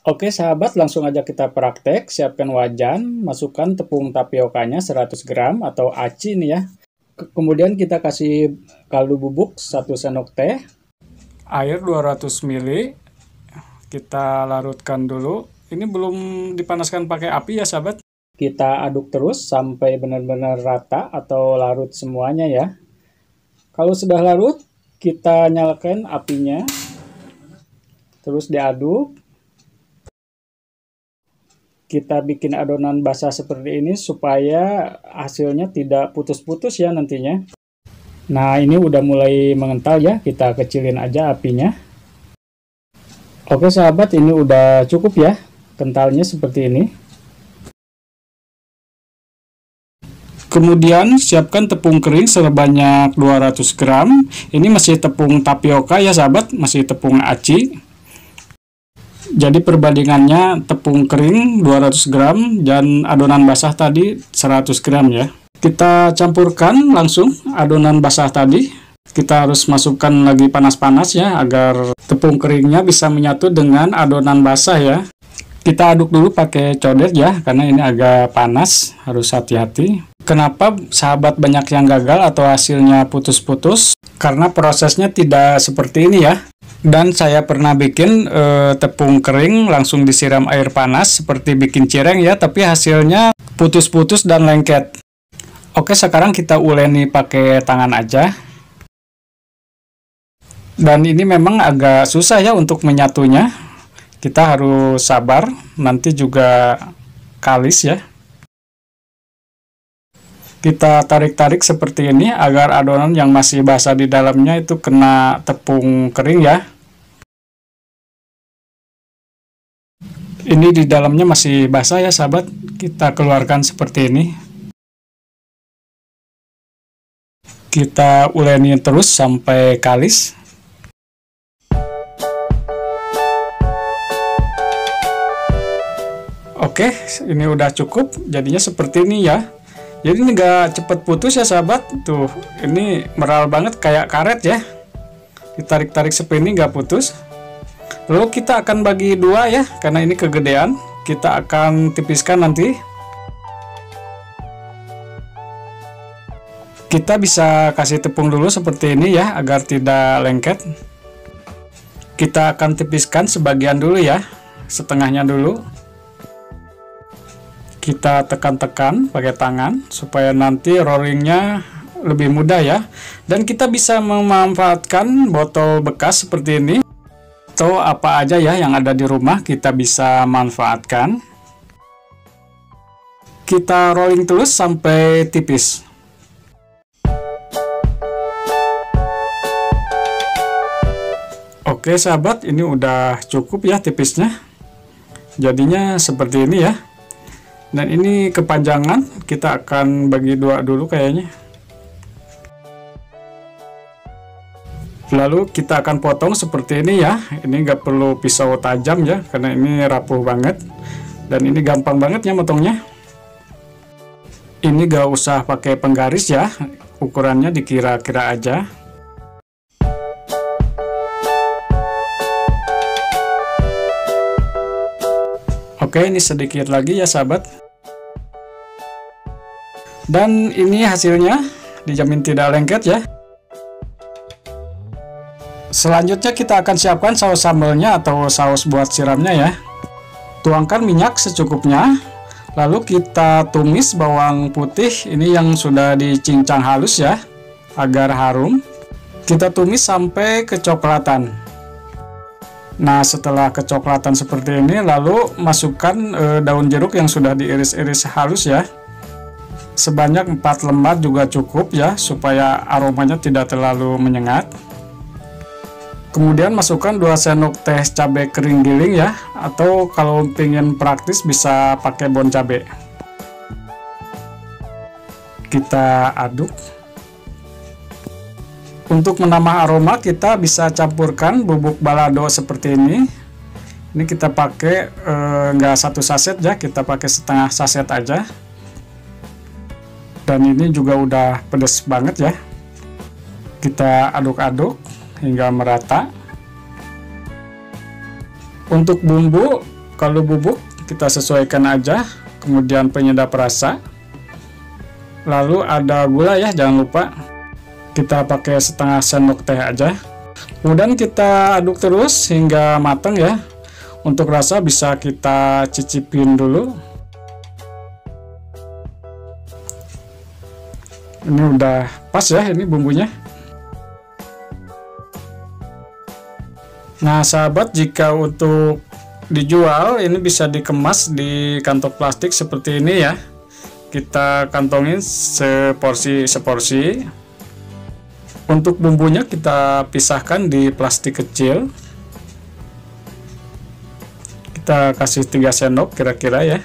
Oke sahabat, langsung aja kita praktek. Siapkan wajan, masukkan tepung tapiokanya 100 gram atau aci nih ya. Kemudian kita kasih kaldu bubuk 1 sendok teh, air 200 ml. Kita larutkan dulu. Ini belum dipanaskan pakai api ya sahabat. Kita aduk terus sampai benar-benar rata atau larut semuanya ya. Kalau sudah larut, kita nyalakan apinya. Terus diaduk. Kita bikin adonan basah seperti ini supaya hasilnya tidak putus-putus ya nantinya. Nah, ini udah mulai mengental ya, kita kecilin aja apinya. Oke sahabat, ini udah cukup ya, kentalnya seperti ini. Kemudian siapkan tepung kering sebanyak 200 gram. Ini masih tepung tapioka ya sahabat, masih tepung aci. Jadi perbandingannya tepung kering 200 gram dan adonan basah tadi 100 gram ya. Kita campurkan langsung adonan basah tadi. Kita harus masukkan lagi panas-panas ya agar tepung keringnya bisa menyatu dengan adonan basah ya. Kita aduk dulu pakai codet ya, karena ini agak panas, harus hati-hati. Kenapa sahabat banyak yang gagal atau hasilnya putus-putus? Karena prosesnya tidak seperti ini ya. Dan saya pernah bikin tepung kering langsung disiram air panas seperti bikin cireng ya, tapi hasilnya putus-putus dan lengket. Oke, sekarang kita uleni pakai tangan aja. Dan ini memang agak susah ya untuk menyatunya. Kita harus sabar, nanti juga kalis ya. Kita tarik-tarik seperti ini agar adonan yang masih basah di dalamnya itu kena tepung kering ya. Ini di dalamnya masih basah ya sahabat, kita keluarkan seperti ini. Kita uleni terus sampai kalis. Oke, ini udah cukup, jadinya seperti ini ya. Jadi ini gak cepet putus ya sahabat. Tuh, ini meral banget kayak karet ya. Ditarik-tarik seperti ini gak putus. Lalu kita akan bagi dua ya, karena ini kegedean. Kita akan tipiskan nanti. Kita bisa kasih tepung dulu seperti ini ya, agar tidak lengket. Kita akan tipiskan sebagian dulu ya, setengahnya dulu. Kita tekan-tekan pakai tangan supaya nanti rollingnya lebih mudah ya. Dan kita bisa memanfaatkan botol bekas seperti ini atau apa aja ya yang ada di rumah, kita bisa manfaatkan. Kita rolling terus sampai tipis. Oke sahabat, ini udah cukup ya tipisnya. Jadinya seperti ini ya. Dan ini kepanjangan, kita akan bagi dua dulu kayaknya. Lalu kita akan potong seperti ini ya. Ini nggak perlu pisau tajam ya, karena ini rapuh banget. Dan ini gampang banget ya motongnya. Ini gak usah pakai penggaris ya, ukurannya dikira-kira aja. Oke, ini sedikit lagi ya sahabat. Dan ini hasilnya, dijamin tidak lengket ya. Selanjutnya kita akan siapkan saus sambalnya atau saus buat siramnya ya. Tuangkan minyak secukupnya. Lalu kita tumis bawang putih ini yang sudah dicincang halus ya, agar harum. Kita tumis sampai kecoklatan. Nah, setelah kecoklatan seperti ini, lalu masukkan daun jeruk yang sudah diiris-iris halus ya. Sebanyak 4 lembar juga cukup ya, supaya aromanya tidak terlalu menyengat. Kemudian masukkan 2 sendok teh cabai kering giling ya, atau kalau ingin praktis bisa pakai bon cabai. Kita aduk. Untuk menambah aroma kita bisa campurkan bubuk balado seperti ini. Ini kita pakai nggak 1 saset ya, kita pakai setengah saset aja. Dan ini juga udah pedas banget ya. Kita aduk-aduk hingga merata. Untuk bumbu Kalau bubuk kita sesuaikan aja, kemudian penyedap rasa, lalu ada gula ya, jangan lupa. Kita pakai setengah sendok teh aja, kemudian kita aduk terus hingga matang ya. Untuk rasa bisa kita cicipin dulu. Ini udah pas ya, ini bumbunya. Nah sahabat, jika untuk dijual ini bisa dikemas di kantong plastik seperti ini ya. Kita kantongin seporsi. Untuk bumbunya kita pisahkan di plastik kecil. Kita kasih 3 sendok kira-kira ya.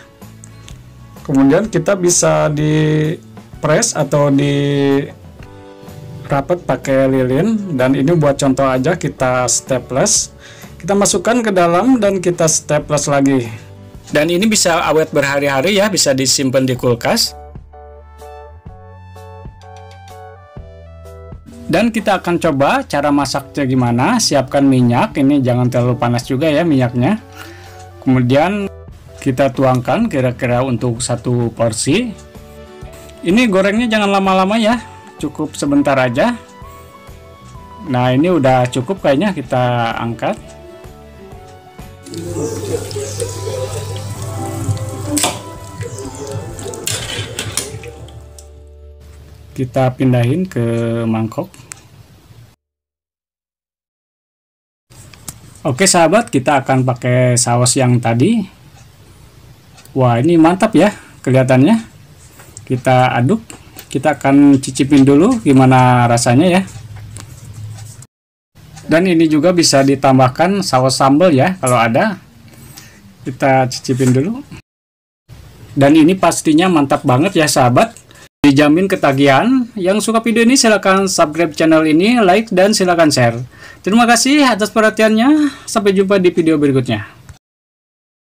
Kemudian kita bisa di press atau di rapet pakai lilin, dan ini buat contoh aja kita staples. Kita masukkan ke dalam dan kita staples lagi. Dan ini bisa awet berhari-hari ya, bisa disimpan di kulkas. Dan kita akan coba cara masaknya gimana. Siapkan minyak, ini jangan terlalu panas juga ya minyaknya. Kemudian kita tuangkan kira-kira untuk 1 porsi. Ini gorengnya jangan lama-lama ya, cukup sebentar aja. Nah ini udah cukup kayaknya, kita angkat. Kita pindahin ke mangkok. Oke sahabat, kita akan pakai saus yang tadi. Wah ini mantap ya kelihatannya. Kita aduk, kita akan cicipin dulu gimana rasanya ya. Dan ini juga bisa ditambahkan saus sambal ya kalau ada. Kita cicipin dulu. Dan ini pastinya mantap banget ya sahabat, dijamin ketagihan. Yang suka video ini silahkan subscribe channel ini, like, dan silahkan share. Terima kasih atas perhatiannya. Sampai jumpa di video berikutnya.